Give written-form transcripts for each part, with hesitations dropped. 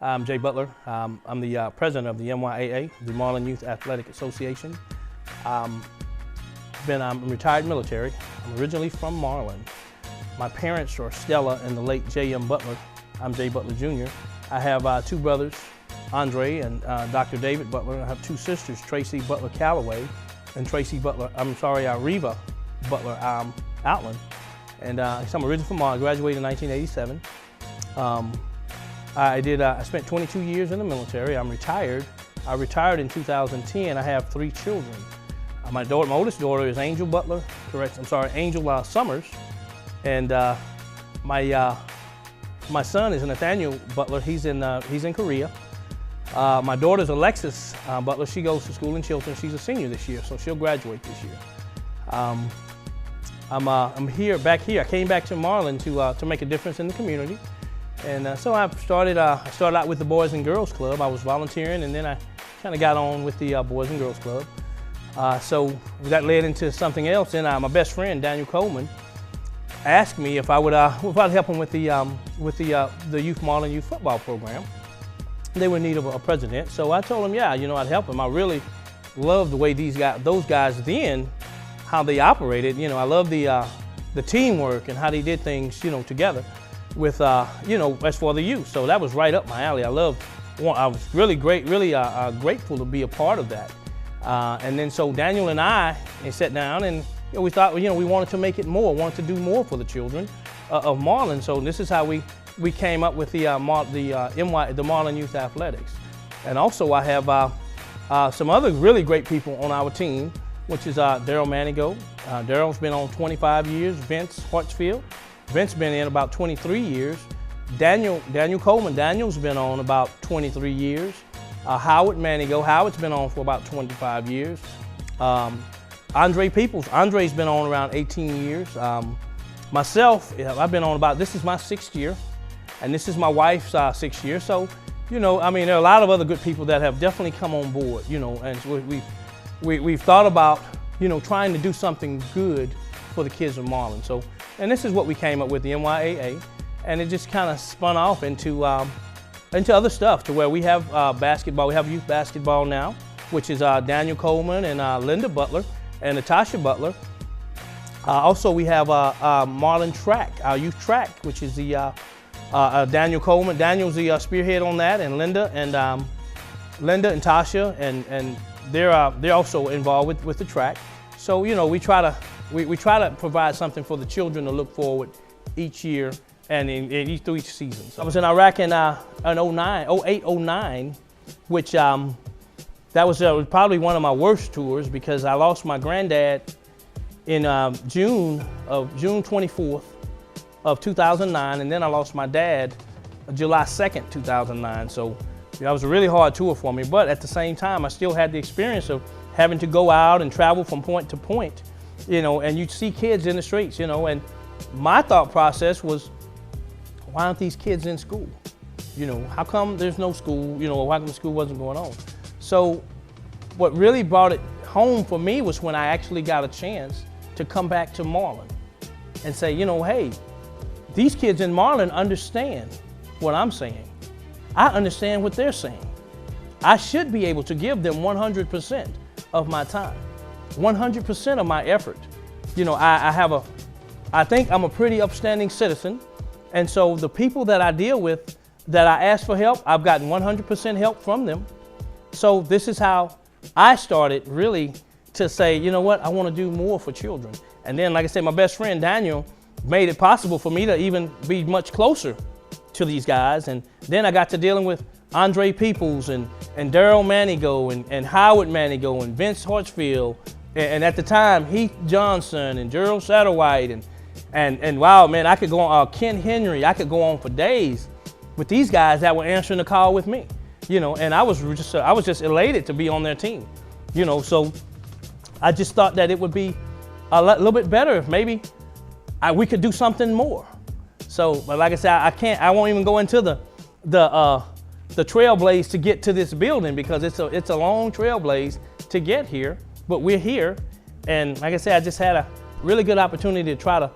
I'm Jay Butler. I'm the president of the MYAA, the Marlin Youth Athletic Association. I'm retired military. I'm originally from Marlin. My parents are Stella and the late J.M. Butler. I'm Jay Butler Jr. I have two brothers, Andre and Dr. David Butler. I have two sisters, Tracy Butler Calloway and Reva Butler Outland. And so I'm originally from Marlin. I graduated in 1987. I spent 22 years in the military. I'm retired. I retired in 2010. I have three children. My oldest daughter is Angel Butler, Angel Summers. And my son is Nathaniel Butler. He's in Korea. My daughter's Alexis Butler. She goes to school in Chilton. She's a senior this year, so she'll graduate this year. I'm back here. I came back to Marlin to make a difference in the community. And so I started out with the Boys and Girls Club. I was volunteering, and then I kind of got on with the Boys and Girls Club. So that led into something else, and my best friend, Daniel Coleman, asked me if I would help him with the Marlin Youth Football Program. They were in need of a president, so I told him, yeah, I'd help him. I really loved the way those guys then, how they operated. I love the teamwork and how they did things, together. With as for the youth, so that was right up my alley. I was really grateful to be a part of that. And then so Daniel and I sat down, and we thought, we wanted to make it more, wanted to do more for the children of Marlin. So this is how we came up with the Marlin Youth Athletics. And also I have some other really great people on our team, which is Daryl Manigo. Daryl's been on 25 years. Vince Hartsfield. Vince been in about 23 years. Daniel Coleman, Daniel's been on about 23 years. Howard Manigo, Howard's been on for about 25 years. Andre Peoples, Andre's been on around 18 years. Myself, I've been on this is my 6th year, and this is my wife's 6th year. So, there are a lot of other good people that have definitely come on board, and we've thought about, trying to do something good for the kids of Marlin. So, and this is what we came up with, the MYAA, and it just kind of spun off into other stuff, to where we have basketball. We have youth basketball now, which is Daniel Coleman and Linda Butler and Natasha Butler. Also, we have Marlin track, our youth track, which is the Daniel Coleman. Daniel's the spearhead on that, and Linda and Tasha, and they're also involved with the track. So we try to provide something for the children to look forward each year and through each season. So I was in Iraq in 08-09, which that was probably one of my worst tours, because I lost my granddad in June 24th of 2009, and then I lost my dad July 2nd, 2009. So that was a really hard tour for me, but at the same time, I still had the experience of having to go out and travel from point to point, and you'd see kids in the streets, and my thought process was, why aren't these kids in school? How come there's no school, why come the school wasn't going on? So what really brought it home for me was when I actually got a chance to come back to Marlin and say, hey, these kids in Marlin understand what I'm saying. I understand what they're saying. I should be able to give them 100% of my time, 100% of my effort. I think I'm a pretty upstanding citizen, and so the people that I deal with, that I ask for help, I've gotten 100% help from them. So this is how I started really to say, I want to do more for children. And then, like I said, my best friend Daniel made it possible for me to even be much closer to these guys. And then I got to dealing with Andre Peoples and Daryl Manigo and Howard Manigo and Vince Hartsfield, and at the time Heath Johnson and Gerald Satterwhite and wow, man, I could go on, Ken Henry. I could go on for days with these guys that were answering the call with me, and I was just elated to be on their team, so I just thought that it would be a little bit better if maybe we could do something more. So, but like I said, I won't even go into the trailblaze to get to this building, because it's a long trailblaze to get here, but we're here. And like I said, I just had a really good opportunity to try to,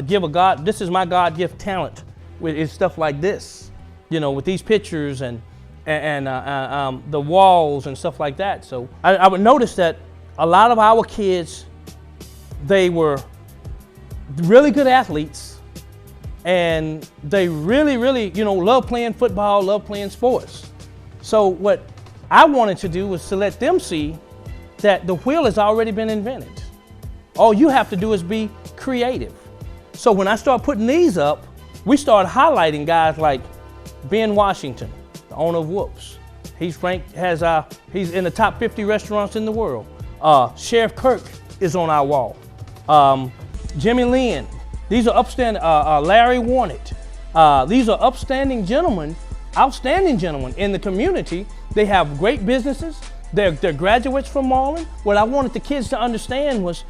give this is my God-gift talent, with stuff like this. with these pictures and the walls and stuff like that. So I would notice that a lot of our kids, they were really good athletes, and they really, love playing football, love playing sports. So what I wanted to do was to let them see that the wheel has already been invented. All you have to do is be creative. So when I started putting these up, we started highlighting guys like Ben Washington, the owner of Whoops. He's ranked, he's in the top 50 restaurants in the world. Sheriff Kirk is on our wall. Jimmy Lynn. These are upstanding, Larry Warnett. These are upstanding gentlemen, outstanding gentlemen in the community. They have great businesses. They're graduates from Marlin. What I wanted the kids to understand was,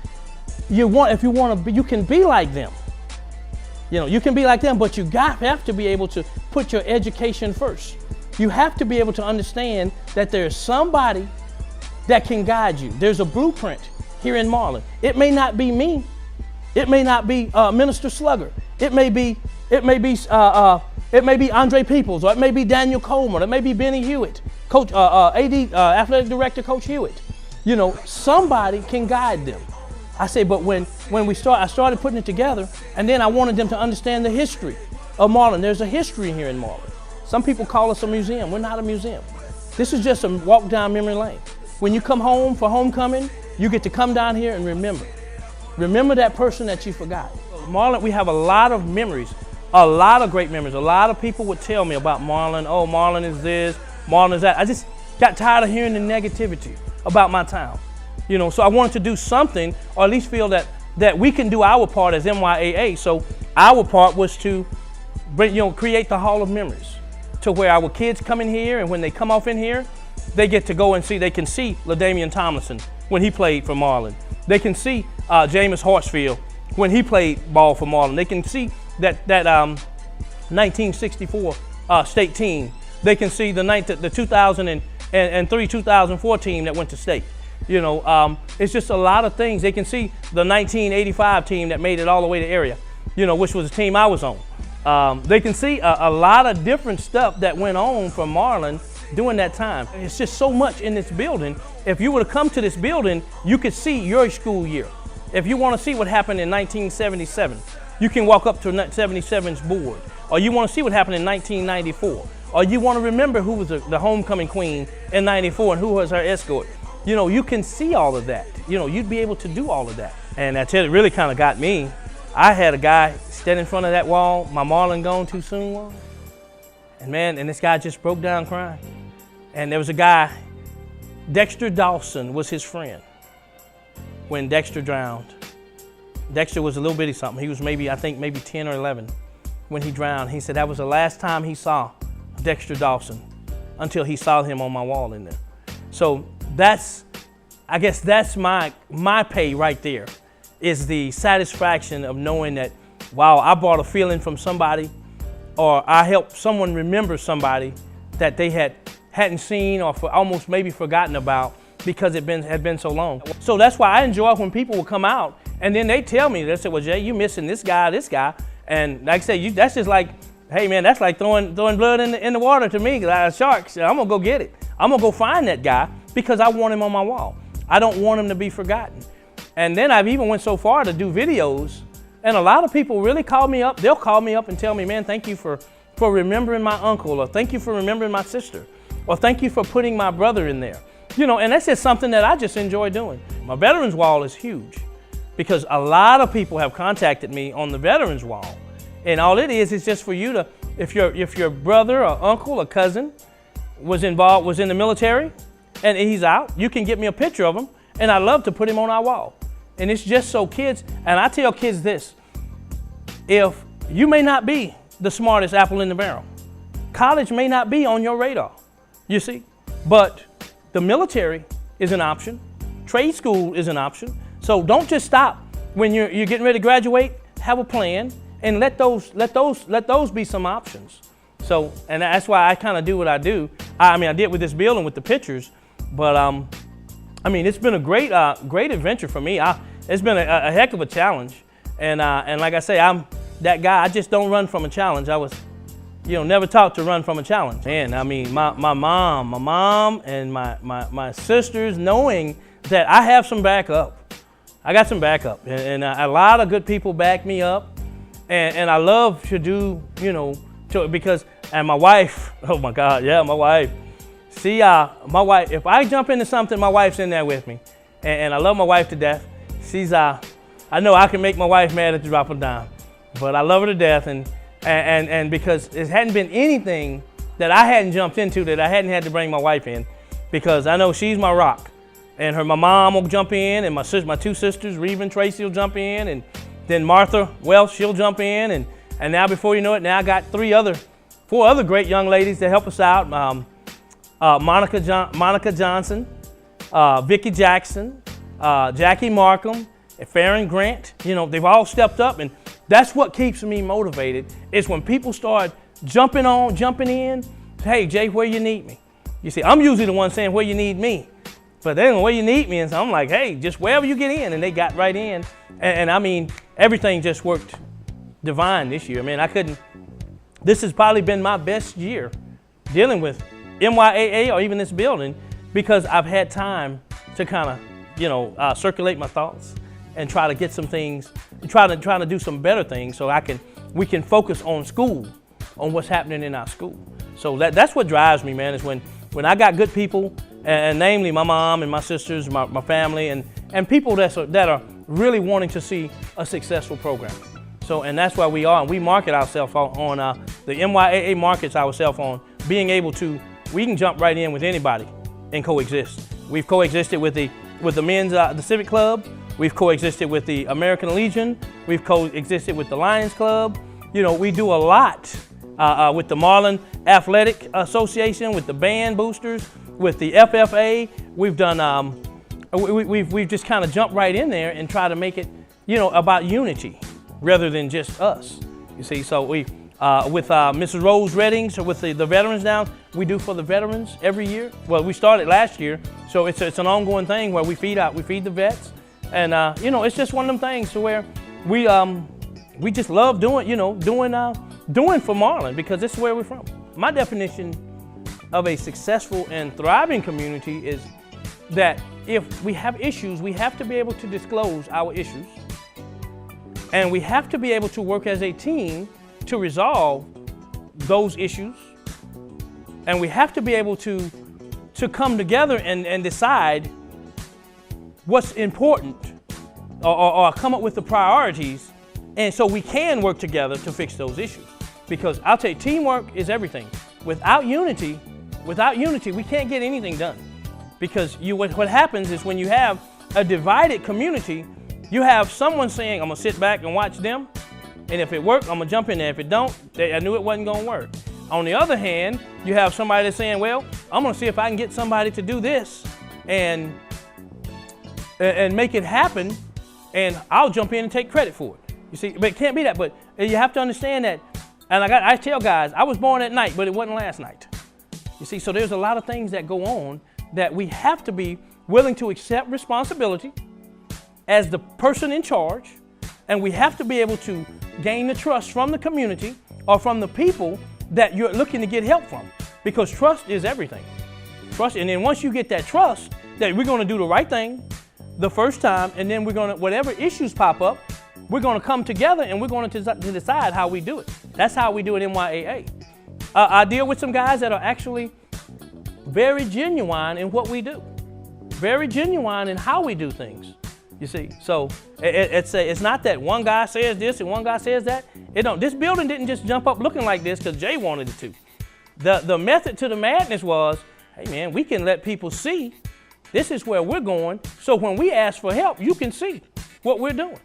if you want to be, you can be like them. You can be like them, but you have to be able to put your education first. You have to be able to understand that there's somebody that can guide you. There's a blueprint here in Marlin. It may not be me. It may not be Minister Slugger. It may be Andre Peoples, or it may be Daniel Coleman, or it may be Benny Hewitt, Coach Athletic Director Coach Hewitt. Somebody can guide them. I say, but when I started putting it together, and then I wanted them to understand the history of Marlin. There's a history here in Marlin. Some people call us a museum. We're not a museum. This is just a walk down memory lane. When you come home for homecoming, you get to come down here and remember. Remember that person that you forgot. Marlin, we have a lot of memories, a lot of great memories. A lot of people would tell me about Marlin. Oh, Marlin is this, Marlin is that. I just got tired of hearing the negativity about my town. So I wanted to do something, or at least feel that we can do our part as MYAA. So our part was to create the Hall of Memories, to where our kids come in here, and when they come off in here, they get to go and see, they can see LaDamian Tomlinson when he played for Marlin. They can see Jameis Hartsfield when he played ball for Marlin. They can see that 1964 state team. They can see the 2003-2004 team that went to state. It's just a lot of things. They can see the 1985 team that made it all the way to area, which was the team I was on. They can see a lot of different stuff that went on from Marlin during that time. It's just so much in this building. If you were to come to this building, you could see your school year. If you want to see what happened in 1977, you can walk up to 77's board. Or you want to see what happened in 1994. Or you want to remember who was the homecoming queen in 94 and who was her escort. You can see all of that. You'd be able to do all of that. And I tell you, it really kind of got me. I had a guy stand in front of that wall, my Marlin Gone Too Soon wall. And this guy just broke down crying. And there was a guy, Dexter Dawson was his friend when Dexter drowned. Dexter was a little bitty something. He was maybe 10 or 11 when he drowned. He said that was the last time he saw Dexter Dawson until he saw him on my wall in there. So I guess that's my pay right there, is the satisfaction of knowing that, wow, I brought a feeling from somebody, or I helped someone remember somebody that they hadn't seen or almost maybe forgotten about because it had been so long. So that's why I enjoy when people will come out and then they tell me, they say, well, Jay, you missing this guy. And like I say, that's just like, hey man, that's like throwing blood in the water to me, sharks. I'm gonna go get it. I'm gonna go find that guy because I want him on my wall. I don't want him to be forgotten. And then I've even went so far to do videos, and a lot of people really call me up. They'll call me up and tell me, man, thank you for remembering my uncle, or thank you for remembering my sister, or thank you for putting my brother in there. And that's just something that I just enjoy doing. My Veterans Wall is huge because a lot of people have contacted me on the Veterans Wall. And all it is just for you to, if your brother or uncle or cousin was in the military and he's out, you can get me a picture of him, and I love to put him on our wall. And it's just so kids, and I tell kids this, if you may not be the smartest apple in the barrel, college may not be on your radar, you see, but the military is an option, trade school is an option, so don't just stop when you're getting ready to graduate. Have a plan and let those be some options. So, and that's why I kind of do what I do. I did with this building with the pictures, but it's been a great adventure for me. It's been a heck of a challenge, and like I say, I'm that guy. I just don't run from a challenge. never taught to run from a challenge. And I mean, my mom and my sisters, knowing that I have some backup. I got some backup, and a lot of good people back me up, and I love to do, because, and my wife, oh my God, yeah, my wife. See, my wife, if I jump into something, my wife's in there with me, and I love my wife to death. She's, I know I can make my wife mad at the drop of a dime, but I love her to death, and because it hadn't been anything that I hadn't jumped into that I hadn't had to bring my wife in, because I know she's my rock. And my mom will jump in, and my two sisters, Reeve and Tracy, will jump in, and then Martha, well, she'll jump in, and now before you know it, now I got four other great young ladies that help us out. Monica Johnson, Vicki Jackson, Jackie Markham, and Farron Grant. They've all stepped up, and that's what keeps me motivated, is when people start jumping in, hey, Jay, where you need me? You see, I'm usually the one saying where you need me. But then where you need me, and so I'm like, hey, just wherever you get in, and they got right in. And I mean, everything just worked divine this year. I mean, this has probably been my best year dealing with MYAA or even this building, because I've had time to kind of, circulate my thoughts and try to get some things, trying to do some better things so we can focus on school, on what's happening in our school. So that's what drives me, man, is when I got good people, and namely my mom and my sisters, my family, and people that are really wanting to see a successful program. So, and that's why we are, and we market ourselves on the MYAA markets ourselves on being able to, we can jump right in with anybody and coexist. We've coexisted with the men's, the Civic Club. We've coexisted with the American Legion. We've coexisted with the Lions Club. We do a lot with the Marlin Athletic Association, with the band boosters, with the FFA. We've done, we've just kind of jumped right in there and try to make it, about unity rather than just us. You see, so we, with Mrs. Rose Redding, so with the veterans now, we do for the veterans every year. Well, we started last year, so it's an ongoing thing where we feed the vets, and it's just one of them things to where we just love doing, doing for Marlin, because this is where we're from. My definition of a successful and thriving community is that if we have issues, we have to be able to disclose our issues, and we have to be able to work as a team to resolve those issues, and we have to be able to come together and decide what's important, or come up with the priorities, and so we can work together to fix those issues. Because I'll tell you, teamwork is everything. Without unity, we can't get anything done. Because what happens is when you have a divided community, you have someone saying, I'm gonna sit back and watch them, and if it works, I'm gonna jump in there. If it don't, I knew it wasn't gonna work. On the other hand, you have somebody that's saying, well, I'm gonna see if I can get somebody to do this and make it happen, and I'll jump in and take credit for it. You see, but it can't be that. But you have to understand that, and I tell guys, I was born at night, but it wasn't last night. You see, so there's a lot of things that go on that we have to be willing to accept responsibility as the person in charge, and we have to be able to gain the trust from the community or from the people that you're looking to get help from, because trust is everything. Trust, and then once you get that trust that we're going to do the right thing the first time, and then we're going to, whatever issues pop up, we're going to come together and we're going to decide how we do it. That's how we do it in MYAA. I deal with some guys that are actually very genuine in what we do, very genuine in how we do things. You see, so it's not that one guy says this and one guy says that. This building didn't just jump up looking like this because Jay wanted it to. The method to the madness was, hey man, we can let people see this is where we're going, so when we ask for help, you can see what we're doing.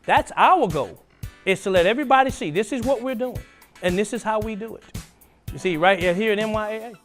That's our goal, is to let everybody see this is what we're doing, and this is how we do it. You see, right here at MYAA.